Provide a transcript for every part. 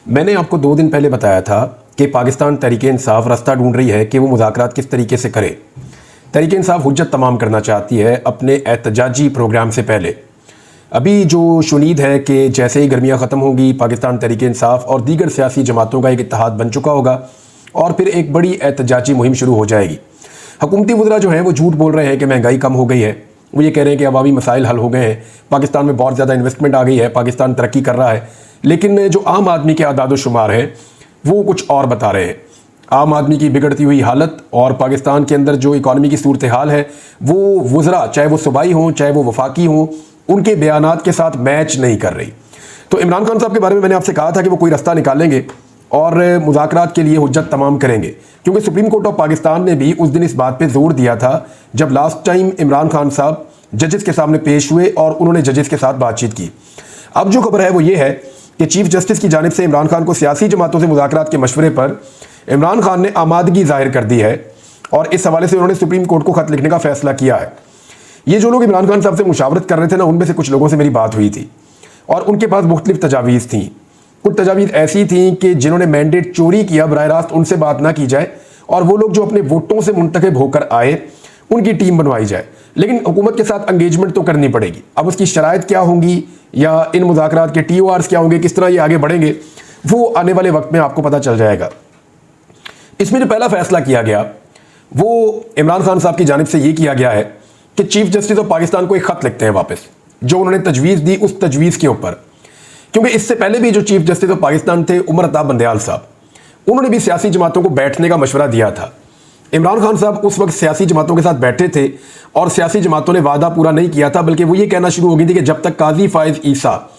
मैंने आपको 2 दिन पहले बताया था कि पाकिस्तान तहरीक-ए-इंसाफ रास्ता ढूंढ रही है कि वो मुज़ाकरात किस तरीके से करे। तहरीक-ए-इंसाफ हुज्जत तमाम करना चाहती है अपने एहतजाजी प्रोग्राम से पहले। अभी जो शुनीद है कि जैसे ही गर्मियाँ ख़त्म होंगी पाकिस्तान तहरीक-ए-इंसाफ और दीगर सियासी जमातों का एक इत्तेहाद बन चुका होगा और फिर एक बड़ी एहतजाजी मुहिम शुरू हो जाएगी। हुकूमती वज़रा जो हैं वो झूठ बोल रहे हैं कि महंगाई कम हो गई है, वो ये कह रहे हैं कि अवामी मसाइल हल हो गए हैं, पाकिस्तान में बहुत ज़्यादा इन्वेस्टमेंट आ गई है, पाकिस्तान तरक्की कर रहा है। लेकिन जो आम आदमी के आदाद शुमार हैं वो कुछ और बता रहे हैं। आम आदमी की बिगड़ती हुई हालत और पाकिस्तान के अंदर जो इकॉनमी की सूरत हाल है वो वज़रा, चाहे वो सूबाई हों चाहे वो वफाकी हों, उनके बयानात के साथ मैच नहीं कर रही। तो इमरान खान साहब के बारे में मैंने आपसे कहा था कि वो कोई रास्ता निकालेंगे और मुज़ाकरात के लिए हुज्जत तमाम करेंगे, क्योंकि सुप्रीम कोर्ट ऑफ पाकिस्तान ने भी उस दिन इस बात पे जोर दिया था जब लास्ट टाइम इमरान खान साहब जजेस के सामने पेश हुए और उन्होंने जजेस के साथ बातचीत की। अब जो खबर है वो ये है कि चीफ जस्टिस की जानिब से इमरान खान को सियासी जमातों से मुज़ाकरात के मशवरे पर इमरान खान ने आमादगी जाहिर कर दी है और इस हवाले से उन्होंने सुप्रीम कोर्ट को खत लिखने का फैसला किया है। ये जो लोग इमरान खान साहब से मुशावरत कर रहे थे ना, उनमें से कुछ लोगों से मेरी बात हुई थी और उनके पास मुख्तलिफ तजावीज़ थी। कुछ तजावीज़ ऐसी थी कि जिन्होंने मैंडेट चोरी किया बराह रास्त उनसे बात ना की जाए और वो लोग जो अपने वोटों से मुंतखब होकर आए उनकी टीम बनवाई जाए, लेकिन हुकूमत के साथ एंगेजमेंट तो करनी पड़ेगी। अब उसकी शराइत क्या होंगी या इन मुज़ाकरात के TORs क्या होंगे, किस तरह ये आगे बढ़ेंगे, वो आने वाले वक्त में आपको पता चल जाएगा। इसमें जो पहला फैसला किया गया वो इमरान खान साहब की जानिब से ये किया गया है कि चीफ जस्टिस ऑफ पाकिस्तान को एक ख़त लिखते हैं वापस, जो उन्होंने तजवीज़ दी उस तजवीज़ के ऊपर। क्योंकि इससे पहले भी जो चीफ जस्टिस ऑफ पाकिस्तान थे उमर अताब बंदयाल साहब, उन्होंने भी सियासी जमातों को बैठने का मशवरा दिया था। इमरान खान साहब उस वक्त सियासी जमातों के साथ बैठे थे और सियासी जमातों ने वादा पूरा नहीं किया था, बल्कि वो ये कहना शुरू हो गई थी कि जब तक काजी फायज ईसा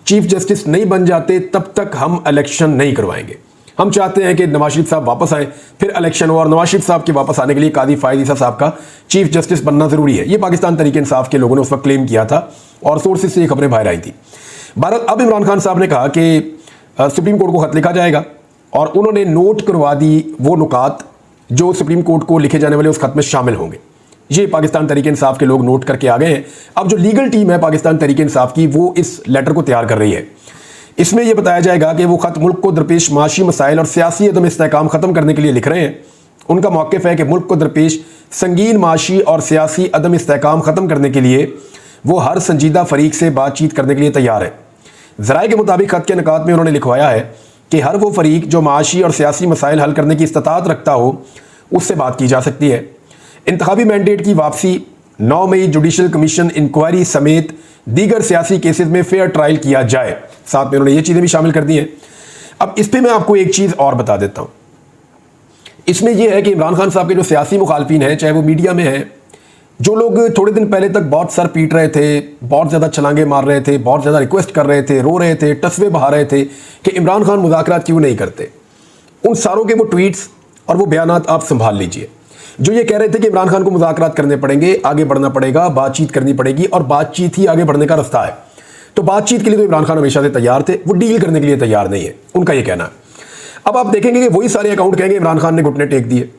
चीफ जस्टिस नहीं बन जाते तब तक हम इलेक्शन नहीं करवाएंगे। हम चाहते हैं कि नवाज शरीफ साहब वापस आए, फिर इलेक्शन हो और नवाज शरीफ साहब के वापस आने के लिए काजी फायज ईसा साहब का चीफ जस्टिस बनना जरूरी है। ये पाकिस्तान तहरीक-ए-इंसाफ के लोगों ने उस वक्त क्लेम किया था और सोर्सेज से ये खबरें बाहर आई थी। बहरहाल अब इमरान खान साहब ने कहा कि सुप्रीम कोर्ट को खत लिखा जाएगा और उन्होंने नोट करवा दी वो नुकात जो सुप्रीम कोर्ट को लिखे जाने वाले उस खत में शामिल होंगे। ये पाकिस्तान तहरीक-ए-इंसाफ के लोग नोट करके आ गए हैं। अब जो लीगल टीम है पाकिस्तान तहरीक-ए-इंसाफ की वो इस लेटर को तैयार कर रही है। इसमें यह बताया जाएगा कि वो खत मुल्क को दरपेश माशी मसाइल और सियासी अदम इस्तेहकाम ख़त्म करने के लिए लिख रहे हैं। उनका मौक़िफ़ है कि मुल्क को दरपेश संगीन माशी और सियासी अदम इस्तेहकाम ख़त्म करने के लिए वो हर संजीदा फरीक से बातचीत करने के लिए तैयार है। ज़राए के मुताबिक खत के निकात में उन्होंने लिखवाया है कि हर वो फरीक जो माशी और सियासी मसाइल हल करने की इस्तात रखता हो उससे बात की जा सकती है। इंतखाबी मैंडेट की वापसी, 9 मई जुडिशल कमीशन इंक्वायरी समेत दीगर सियासी केसेस में फेयर ट्रायल किया जाए। साथ में उन्होंने ये चीज़ें भी शामिल कर दी हैं। अब इस पर मैं आपको एक चीज़ और बता देता हूँ। इसमें यह है कि इमरान खान साहब के जो सियासी मुखालफिन हैं, चाहे वो मीडिया में हैं, जो लोग थोड़े दिन पहले तक बहुत सर पीट रहे थे, बहुत ज़्यादा छलांगे मार रहे थे, बहुत ज़्यादा रिक्वेस्ट कर रहे थे, रो रहे थे, तस्वे बहा रहे थे कि इमरान खान मुज़ाकरात क्यों नहीं करते, उन सारों के वो ट्वीट्स और वो बयानात आप संभाल लीजिए। जो ये कह रहे थे कि इमरान खान को मुज़ाकरात करने पड़ेंगे, आगे बढ़ना पड़ेगा, बातचीत करनी पड़ेगी और बातचीत ही आगे बढ़ने का रास्ता है, तो बातचीत के लिए तो इमरान खान हमेशा से तैयार थे, वो डील करने के लिए तैयार नहीं है, उनका ये कहना है। अब आप देखेंगे कि वही सारे अकाउंट कहेंगे इमरान खान ने घुटने टेक दिए,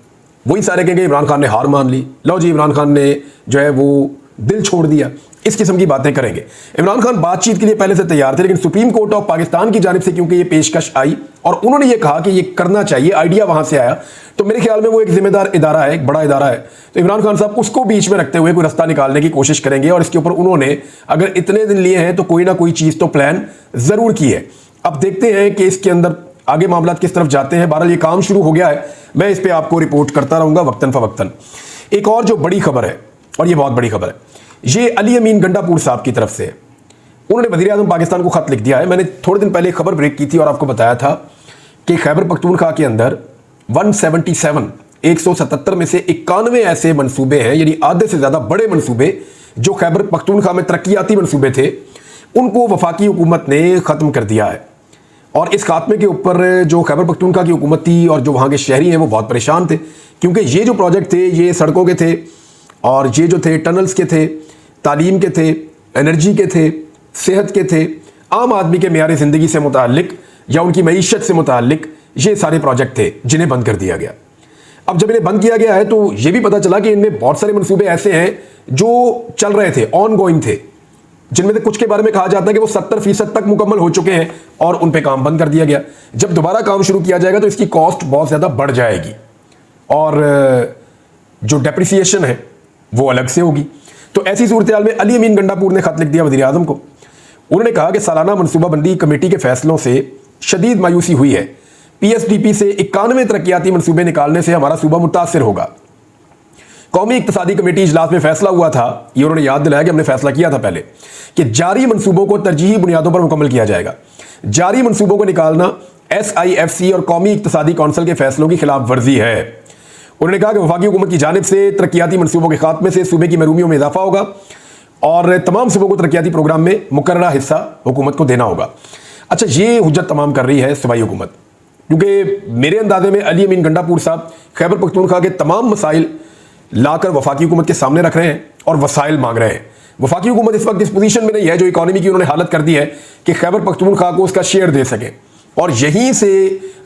वही सारे कहेंगे इमरान खान ने हार मान ली, लो जी इमरान खान ने जो है वो दिल छोड़ दिया, इस किस्म की बातें करेंगे। इमरान खान बातचीत के लिए पहले से तैयार थे, लेकिन सुप्रीम कोर्ट ऑफ पाकिस्तान की जानिब से क्योंकि ये पेशकश आई और उन्होंने ये कहा कि ये करना चाहिए, आइडिया वहां से आया, तो मेरे ख्याल में वो एक जिम्मेदार इदारा है, एक बड़ा इदारा है, तो इमरान खान साहब उसको बीच में रखते हुए कोई रास्ता निकालने की कोशिश करेंगे और इसके ऊपर उन्होंने अगर इतने दिन लिए हैं तो कोई ना कोई चीज़ तो प्लान ज़रूर की है। अब देखते हैं कि इसके अंदर आगे मामला किस तरफ जाते हैं। बहरहाल ये काम शुरू हो गया है, मैं इस पर आपको रिपोर्ट करता रहूँगा वक्तन फ़वक्तन। एक और जो बड़ी खबर है, और ये बहुत बड़ी खबर है, ये अली अमीन गंडापुर साहब की तरफ से है। उन्होंने वज़ीर आज़म पाकिस्तान को खत लिख दिया है। मैंने थोड़े दिन पहले खबर ब्रेक की थी और आपको बताया था कि खैबर पख्तूनख्वा के अंदर 177 में से 91 ऐसे मंसूबे हैं, यानी आधे से ज़्यादा बड़े मंसूबे जो खैबर पख्तूनख्वा में तरक्याती मंसूबे थे, उनको वफाकी हुकूमत ने ख़त्म कर दिया है। और इस खात्मे के ऊपर जो खैबर पख्तूनख्वा की हुकूमत थी और जो वहाँ के शहरी हैं वो बहुत परेशान थे, क्योंकि ये जो प्रोजेक्ट थे ये सड़कों के थे और ये जो थे टनल्स के थे, तालीम के थे, एनर्जी के थे, सेहत के थे, आम आदमी के मेयार ज़िंदगी से मुताल्लिक या उनकी मईशत से मुताल्लिक ये सारे प्रोजेक्ट थे जिन्हें बंद कर दिया गया। अब जब इन्हें बंद किया गया है तो ये भी पता चला कि इनमें बहुत सारे मंसूबे ऐसे हैं जो चल रहे थे, ऑन गोइंग थे, जिनमें से कुछ के बारे में कहा जाता है कि वो 70% तक मुकम्मल हो चुके हैं और उन पे काम बंद कर दिया गया। जब दोबारा काम शुरू किया जाएगा तो इसकी कॉस्ट बहुत ज़्यादा बढ़ जाएगी और जो डेप्रिसिएशन है वो अलग से होगी। तो ऐसी सूरत हाल में अली अमीन गंडापुर ने खत लिख दिया वज़ीर आज़म को। उन्होंने कहा कि सालाना मनसूबाबंदी कमेटी के फैसलों से शदीद मायूसी हुई है। PSDP से 91 तरक्याती मनसूबे निकालने से हमारा सूबा मुतासर होगा। कौमी इक्तिसादी कमेटी इजलास में फैसला हुआ था, ये उन्होंने याद दिलाया कि हमने फैसला किया था पहले, कि जारी मनसूबों को तरजीही बुनियादों पर मुकम्मल किया जाएगा। जारी मनसूबों को निकालना SIFC और कौमी इक्तिसादी कौंसिल के फैसलों की खिलाफ वर्जी है। उन्होंने कहा कि वफाकी हुकूमत की जानिब से तरक्याती मनसूबों के खात्मे से सूबे की महरूमियों में इजाफा होगा और तमाम सूबों को तरक्याती प्रोग्राम में मुकर्ररा हिस्सा हुकूमत को देना होगा। अच्छा, ये हुज्जत तमाम कर रही है सूबाई हुकूमत, क्योंकि मेरे अंदाजे में अली अमीन गंडापुर साहब खैबर पख्तूनख्वा के तमाम मसाइल लाकर वफाकी हुकूमत के सामने रख रहे हैं और वसाइल मांग रहे हैं। वफाकी हुकूमत इस वक्त इस पोजीशन में नहीं है जो इकॉनमी की उन्होंने हालत कर दी है कि खैबर पख्तूनख्वा को उसका शेयर दे सके, और यहीं से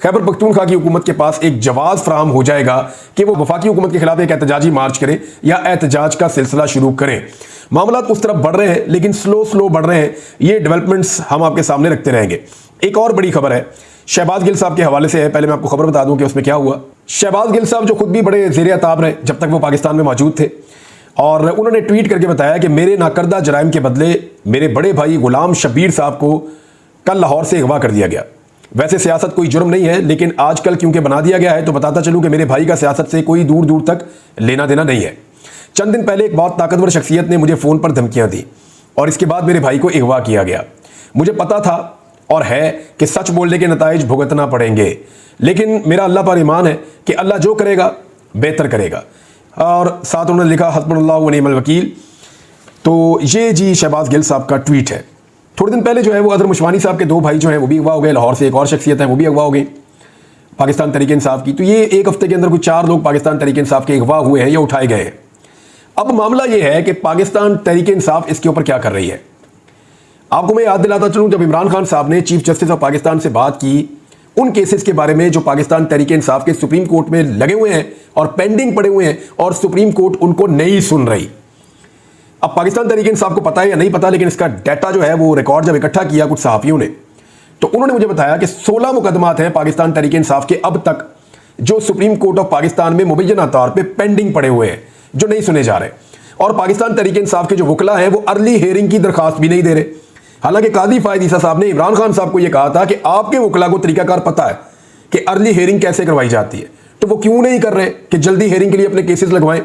खैबर पख्तूनख्वा की हुकूमत के पास एक जवाब फराहम हो जाएगा कि वो वफाकी हुकूमत के खिलाफ एक एहतजाजी मार्च करें या एहतजाज का सिलसिला शुरू करें। मामला उस तरफ बढ़ रहे हैं, लेकिन स्लो बढ़ रहे हैं। ये डेवलपमेंट्स हम आपके सामने रखते रहेंगे। एक और बड़ी खबर है, शहबाज गिल साहब के हवाले से है। पहले मैं आपको खबर बता दूं कि उसमें क्या हुआ। शहबाज गिल साहब जो खुद भी बड़े ज़ेरे अताब रहे जब तक वो पाकिस्तान में मौजूद थे, और उन्होंने ट्वीट करके बताया कि मेरे नाकर्दा जराइम के बदले मेरे बड़े भाई गुलाम शब्बीर साहब को कल लाहौर से अगवा कर दिया गया। वैसे सियासत कोई जुर्म नहीं है, लेकिन आजकल क्योंकि बना दिया गया है तो बताता चलूं कि मेरे भाई का सियासत से कोई दूर दूर तक लेना देना नहीं है। चंद दिन पहले एक बहुत ताकतवर शख्सियत ने मुझे फ़ोन पर धमकियां दी और इसके बाद मेरे भाई को अगवा किया गया। मुझे पता था और है कि सच बोलने के नताइज भुगतना पड़ेंगे, लेकिन मेरा अल्लाह पर ईमान है कि अल्लाह जो करेगा बेहतर करेगा। और साथ उन्होंने लिखा हस्बुनल्लाहु व निअमल वकील। तो ये जी शहबाज गिल साहब का ट्वीट है। थोड़े दिन पहले जो है वो अदर मुशवानी साहब के 2 भाई जो हैं वो भी अगवा हो गए। लाहौर से एक और शख्सियत है वो भी अगवा हो गई पाकिस्तान तहरीक इंसाफ की। तो ये एक हफ्ते के अंदर कुछ 4 लोग पाकिस्तान तहरीक इंसाफ के अगवा हुए हैं या उठाए गए हैं। अब मामला ये है कि पाकिस्तान तहरीक इंसाफ इसके ऊपर क्या कर रही है। आपको मैं याद दिलाता चलूं, जब इमरान खान साहब ने चीफ जस्टिस ऑफ पाकिस्तान से बात की उन केसेस के बारे में जो पाकिस्तान तहरीक इंसाफ के सुप्रीम कोर्ट में लगे हुए हैं और पेंडिंग पड़े हुए हैं और सुप्रीम कोर्ट उनको नहीं सुन रही। अब पाकिस्तान तहरीक इंसाफ को पता है या नहीं पता, लेकिन इसका डाटा जो है वो रिकॉर्ड जब इकट्ठा किया कुछ सहाफियों ने, तो उन्होंने मुझे बताया कि 16 मुकदमात हैं पाकिस्तान तहरीक इंसाफ के अब तक जो सुप्रीम कोर्ट ऑफ पाकिस्तान में मुबैना तौर पर पेंडिंग पड़े हुए हैं, जो नहीं सुने जा रहे। और पाकिस्तान तहरीक इंसाफ के जो वकला हैं वो अर्ली हेयरिंग की दरखास्त भी नहीं दे रहे। हालांकि कादी फायद ईसा साहब ने इमरान खान साहब को यह कहा था कि आपके वकला को तरीकाकार पता है कि अर्ली हेयरिंग कैसे करवाई जाती है, तो वो क्यों नहीं कर रहे कि जल्दी हेयरिंग के लिए अपने केसेस लगवाएं।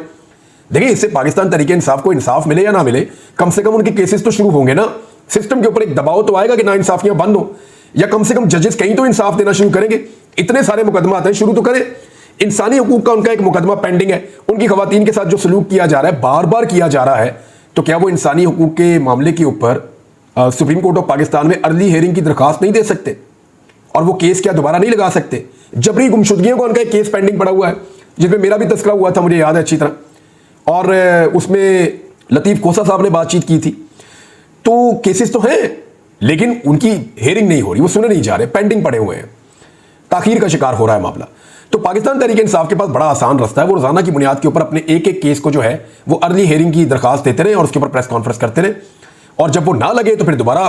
देखिए, इससे पाकिस्तान तहरीक इंसाफ को इंसाफ मिले या ना मिले, कम से कम उनके केसेस तो शुरू होंगे ना। सिस्टम के ऊपर एक दबाव तो आएगा कि ना इंसाफियां बंद हो, या कम से कम जजेस कहीं तो इंसाफ देना शुरू करेंगे। इतने सारे मुकदमा आते हैं, शुरू तो करें। इंसानी हुकूक का उनका एक मुकदमा पेंडिंग है, उनकी खवातीन के साथ जो सलूक किया जा रहा है, बार बार किया जा रहा है, तो क्या वो इंसानी हुकूक के मामले के ऊपर सुप्रीम कोर्ट ऑफ पाकिस्तान में अर्ली हेयरिंग की दरखास्त नहीं दे सकते और वो केस क्या दोबारा नहीं लगा सकते? जबरी गुमशुदगियों का उनका एक केस पेंडिंग पड़ा हुआ है जिसमें मेरा भी तस्करा हुआ था, मुझे याद है अच्छी तरह, और उसमें लतीफ़ कोसा साहब ने बातचीत की थी। तो केसेस तो हैं लेकिन उनकी हेयरिंग नहीं हो रही, वो सुने नहीं जा रहे, पेंडिंग पड़े हुए हैं, ताखीर का शिकार हो रहा है मामला। तो पाकिस्तान तहरीक इंसाफ के पास बड़ा आसान रास्ता है, वो रोजाना की बुनियाद के ऊपर अपने एक एक केस को जो है वो अर्ली हेयरिंग की दरखास्त देते रहे और उसके ऊपर प्रेस कॉन्फ्रेंस करते रहे, और जब वो ना लगे तो फिर दोबारा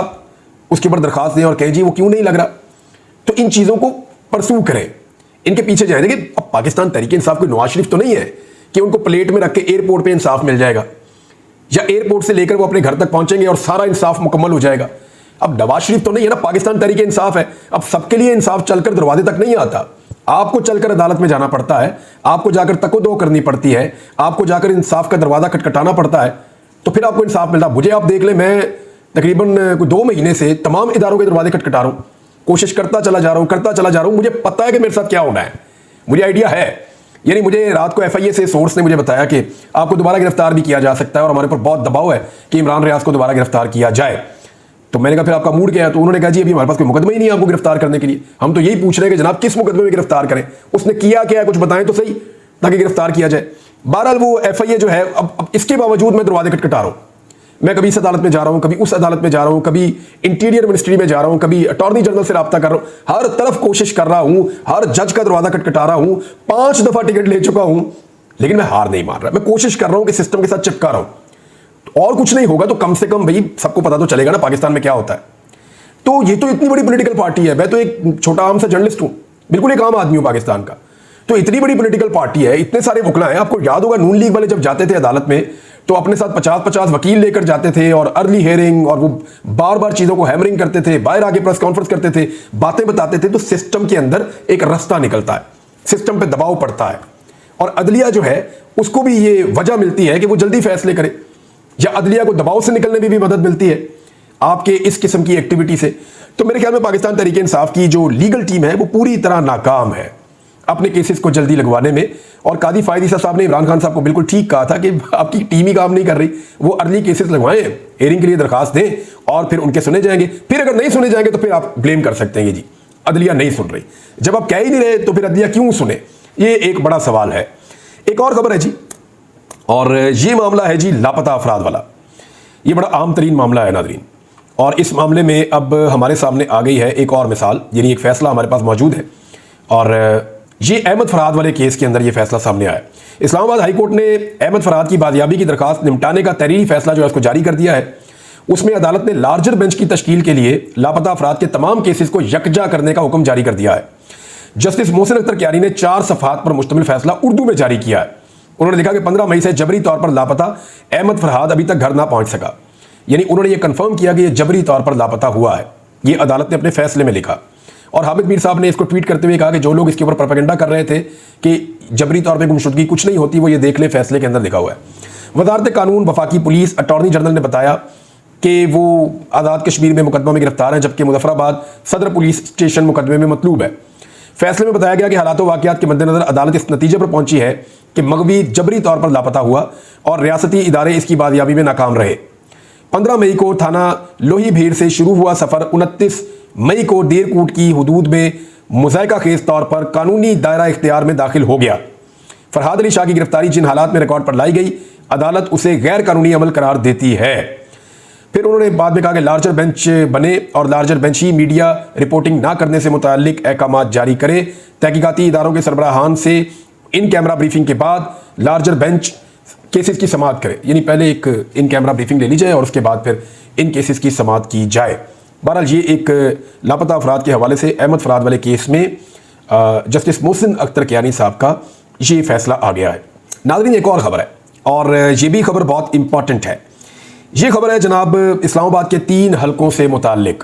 उसके ऊपर दरखास्त दें और कहें जी वो क्यों नहीं लग रहा। तो इन चीज़ों को परसू करें, इनके पीछे जाए। देखिए, अब पाकिस्तान तहरीक इंसाफ कोई नवाज शरीफ तो नहीं है कि उनको प्लेट में रख के एयरपोर्ट पर इंसाफ मिल जाएगा या एयरपोर्ट से लेकर वो अपने घर तक पहुंचेंगे और सारा इंसाफ मुकम्मल हो जाएगा। अब नवाज शरीफ तो नहीं है ना, पाकिस्तान तहरीक इंसाफ है। अब सबके लिए इंसाफ चलकर दरवाजे तक नहीं आता, आपको चलकर अदालत में जाना पड़ता है, आपको जाकर तको-दो करनी पड़ती है, आपको जाकर इंसाफ का दरवाजा खटखटाना पड़ता है, तो फिर आपको इंसाफ मिलता है। मुझे आप देख लें, मैं तकरीबन 2 महीने से तमाम इदारों के दरवाजे खटखटा रहा हूँ, कोशिश करता चला जा रहा हूँ। मुझे पता है कि मेरे साथ क्या होना है, मुझे आइडिया है। यानी मुझे रात को FIA से सोर्स ने मुझे बताया कि आपको दोबारा गिरफ्तार भी किया जा सकता है और हमारे ऊपर बहुत दबाव है कि इमरान रियाज को दोबारा गिरफ्तार किया जाए। तो मैंने कहा फिर आपका मूड क्या है? तो उन्होंने कहा जी अभी हमारे पास कोई मुकदमा ही नहीं है आपको गिरफ्तार करने के लिए, हम तो यही पूछ रहे हैं कि जनाब किस मुकदमे में गिरफ्तार करें, उसने किया क्या है कुछ बताएं तो सही ताकि गिरफ्तार किया जाए। बहरहाल वो FIA जो है, अब इसके बावजूद मैं दरवाजे खटखटा रहा हूँ। मैं कभी इस अदालत में जा रहा हूँ, कभी उस अदालत में जा रहा हूँ, कभी इंटीरियर मिनिस्ट्री में जा रहा हूँ, कभी अटॉर्नी जनरल से रब्ता कर रहा हूँ, हर तरफ कोशिश कर रहा हूँ, हर जज का दरवाजा खटखटा रहा हूँ, 5 दफा टिकट ले चुका हूँ, लेकिन मैं हार नहीं मान रहा। मैं कोशिश कर रहा हूँ कि सिस्टम के साथ चिपका रहा हूँ। और कुछ नहीं होगा तो कम से कम भाई सबको पता तो चलेगा ना पाकिस्तान में क्या होता है। तो ये तो इतनी बड़ी पॉलिटिकल पार्टी है, मैं तो एक छोटा आम सा जर्नलिस्ट हूं, बिल्कुल एक आम आदमी हूं पाकिस्तान का। तो इतनी बड़ी पॉलिटिकल पार्टी है, इतने सारे वकला हैं। आपको याद होगा नून लीग वाले जब जाते थे अदालत में तो अपने साथ 50-50 वकील लेकर जाते थे और अर्ली हेयरिंग, और वो बार बार चीजों को हैमरिंग करते थे, बाहर आके प्रेस कॉन्फ्रेंस करते थे, बातें बताते थे। तो सिस्टम के अंदर एक रास्ता निकलता है, सिस्टम पे दबाव पड़ता है, और अदलिया जो है उसको भी ये वजह मिलती है कि वो जल्दी फैसले करे, या अदलिया को दबाव से निकलने में भी मदद मिलती है आपके इस किस्म की एक्टिविटी से। तो मेरे ख्याल में पाकिस्तान तहरीक इंसाफ की जो लीगल टीम है वो पूरी तरह नाकाम है अपने केसेस को जल्दी लगवाने में। और कादी फायद ईसा साहब ने इमरान खान साहब को बिल्कुल ठीक कहा था कि आपकी टीम ही काम नहीं कर रही, वो अर्ली केसेस लगवाएं, हेयरिंग के लिए दरखास्त दें और फिर उनके सुने जाएंगे। फिर अगर नहीं सुने जाएंगे तो फिर आप ब्लेम कर सकते हैं जी अदलिया नहीं सुन रही। जब आप कह ही नहीं रहे तो फिर अदलिया क्यों सुने, ये एक बड़ा सवाल है। एक और खबर है जी, और ये मामला है जी लापता अफराद वाला। ये बड़ा आम तरीन मामला है नादरीन, और इस मामले में अब हमारे सामने आ गई है एक और मिसाल, यानी एक फैसला हमारे पास मौजूद है। और ये अहमद फरहाद वाले केस के अंदर ये फैसला सामने आया। इस्लामाबाद हाई कोर्ट ने अहमद फरहाद की बाजियाबी की दरखास्त निपटाने का तहरीरी फैसला जो है उसको जारी कर दिया है। उसमें अदालत ने लार्जर बेंच की तश्कील के लिए लापता अफराद के तमाम केसेस को यकजा करने का हुक्म जारी कर दिया है। जस्टिस मोहसिन अख्तर क्यारी ने 4 सफ़हात पर मुश्तमिल फैसला उर्दू में जारी किया है। उन्होंने लिखा कि 15 मई से जबरी तौर पर लापता अहमद फरहाद अभी तक घर ना पहुंच सका, यानी उन्होंने ये कंफर्म किया कि यह जबरी तौर पर लापता हुआ है। ये अदालत ने अपने फैसले में लिखा। और हामिद मीर साहब ने इसको ट्वीट करते हुए कहा कि जो लोग इसके ऊपर प्रोपेगेंडा कर रहे थे कि जबरी तौर पर गुमशुदगी कुछ नहीं होती, वो ये देख ले, फैसले के अंदर लिखा हुआ है। वजारत कानून, वफाकी पुलिस, अटॉर्नी जनरल ने बताया कि वो आज़ाद कश्मीर में मुकदमा में गिरफ्तार हैं, जबकि मुजफ्फराबाद सदर पुलिस स्टेशन मुकदमे में मतलूब है। फैसले में बताया गया कि हालात वाक़यात के मद्देनजर अदालत इस नतीजे पर पहुंची है कि मगवी जबरी तौर पर लापता हुआ और रियासती इदारे इसकी बाजियाबी में नाकाम रहे। 15 मई को थाना लोही भीड़ से शुरू हुआ सफ़र 29 मई को देरकूट की हुदूद में मुज़ायका खेज तौर पर कानूनी दायरा इख्तियार में दाखिल हो गया। फरहाद अली शाह की गिरफ्तारी जिन हालात में रिकॉर्ड पर लाई गई, अदालत उसे गैर कानूनी अमल करार देती है। फिर उन्होंने बाद में कहा कि लार्जर बेंच बने और लार्जर बेंच ही मीडिया रिपोर्टिंग ना करने से मुताल्लिक अहकाम जारी करे। तहकीकाती इदारों के सरबराहान से इन कैमरा ब्रीफिंग के बाद लार्जर बेंच केसेस की समाअत करे, यानी पहले एक इन कैमरा ब्रीफिंग ले ली जाए और उसके बाद फिर इन केसेस की समाअत की जाए। बहरहाल ये एक लापता अफराद के हवाले से अहमद फरहाद वाले केस में जस्टिस मोहसिन अख्तर कियानी साहब का ये फैसला आ गया है। नाज़रीन एक और ख़बर है, और ये भी खबर बहुत इंपॉर्टेंट है। ये खबर है जनाब इस्लामाबाद के 3 हलकों से मुताल्लिक।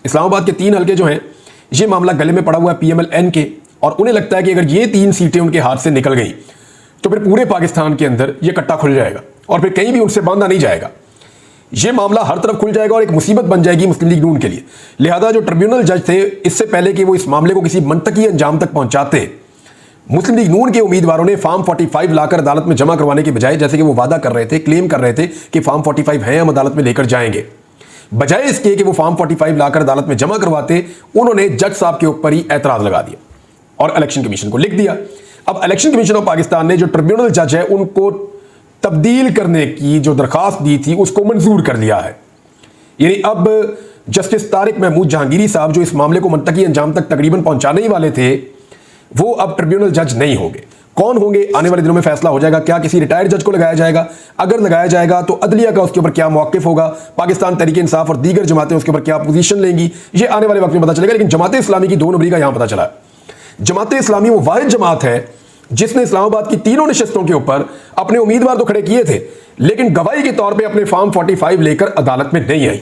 इस्लामाबाद के 3 हलके जो हैं, ये मामला गले में पड़ा हुआ है PMLN के, और उन्हें लगता है कि अगर ये 3 सीटें उनके हाथ से निकल गई तो फिर पूरे पाकिस्तान के अंदर ये कट्टा खुल जाएगा और फिर कहीं भी उनसे बांधा नहीं जाएगा। ये मामला हर तरफ खुल जाएगा और एक मुसीबत बन जाएगी मुस्लिम लीग नून के लिए। लिहाजा जो ट्रिब्यूनल जज थे, इससे पहले कि वो इस मामले को किसी मंतकी अंजाम तक पहुंचाते, मुस्लिम लीग नून के उम्मीदवारों ने फॉर्म 45 लाकर अदालत में जमा करवाने के बजाय, जैसे कि वो वादा कर रहे थे, क्लेम कर रहे थे कि फॉर्म 45 है, हम अदालत में लेकर जाएंगे, बजाय इसके कि वो फॉर्म 45 लाकर अदालत में जमा करवाते, उन्होंने जज साहब के ऊपर ही एतराज लगा दिया और इलेक्शन कमीशन को लिख दिया। अब इलेक्शन कमीशन ऑफ पाकिस्तान ने जो ट्रिब्यूनल जज है उनको तब्दील करने की जो दरखास्त दी थी उसको मंजूर कर लिया है। यानी अब जस्टिस तारिक महमूद जहांगीरी साहब जो इस मामले को मुंतकी अंजाम तक तकरीबन पहुंचाने ही वाले थे, वो अब ट्रिब्यूनल जज नहीं होंगे। कौन होंगे आने वाले दिनों में फैसला हो जाएगा। क्या किसी रिटायर्ड जज को लगाया जाएगा? अगर लगाया जाएगा तो अदलिया का उसके ऊपर क्या मौक़िफ़ होगा, पाकिस्तान तहरीक इंसाफ और दीगर जमातें उसके ऊपर क्या पोजीशन लेंगी, ये आने वाले वक्त में पता चलेगा। लेकिन जमात इस्लामी की 2 नंबरी का यहां पता चला। जमात इस्लामी वो वाहिद जमात है जिसने इस्लामाबाद की 3 नशिस्तों के ऊपर अपने उम्मीदवार तो खड़े किए थे, लेकिन गवाही के तौर पे अपने फॉर्म 45 लेकर अदालत में नहीं आई।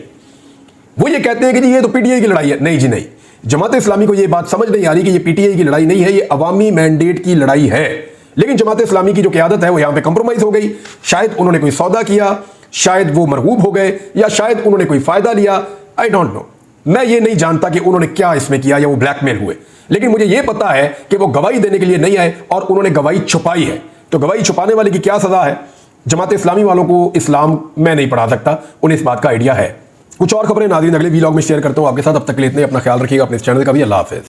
वो ये कहते हैं कि जी ये तो PTI की लड़ाई है। नहीं जी नहीं, जमात इस्लामी को ये बात समझ नहीं आ रही कि ये PTI की लड़ाई नहीं है, ये अवामी मैंडेट की लड़ाई है। लेकिन जमात इस्लामी की जो क़यादत है वो यहां पे कंप्रोमाइज हो गई। शायद उन्होंने कोई सौदा किया, शायद वो मरगूब हो गए, या शायद उन्होंने कोई फायदा लिया। आई डोंट नो, मैं ये नहीं जानता कि उन्होंने क्या इसमें किया या वो ब्लैकमेल हुए, लेकिन मुझे यह पता है कि वो गवाही देने के लिए नहीं आए और उन्होंने गवाही छुपाई है। तो गवाही छुपाने वाले की क्या सजा है? जमात इस्लामी वालों को इस्लाम मैं नहीं पढ़ा सकता, उन्हें इस बात का आइडिया है। कुछ और खबरें नाज़रीन अगले वीलॉग में शेयर करता हूं आपके साथ। अब तक के लिए इतने, अपना ख्याल रखिएगा, अपने इस चैनल का भी। अल्लाह हाफ़िज़।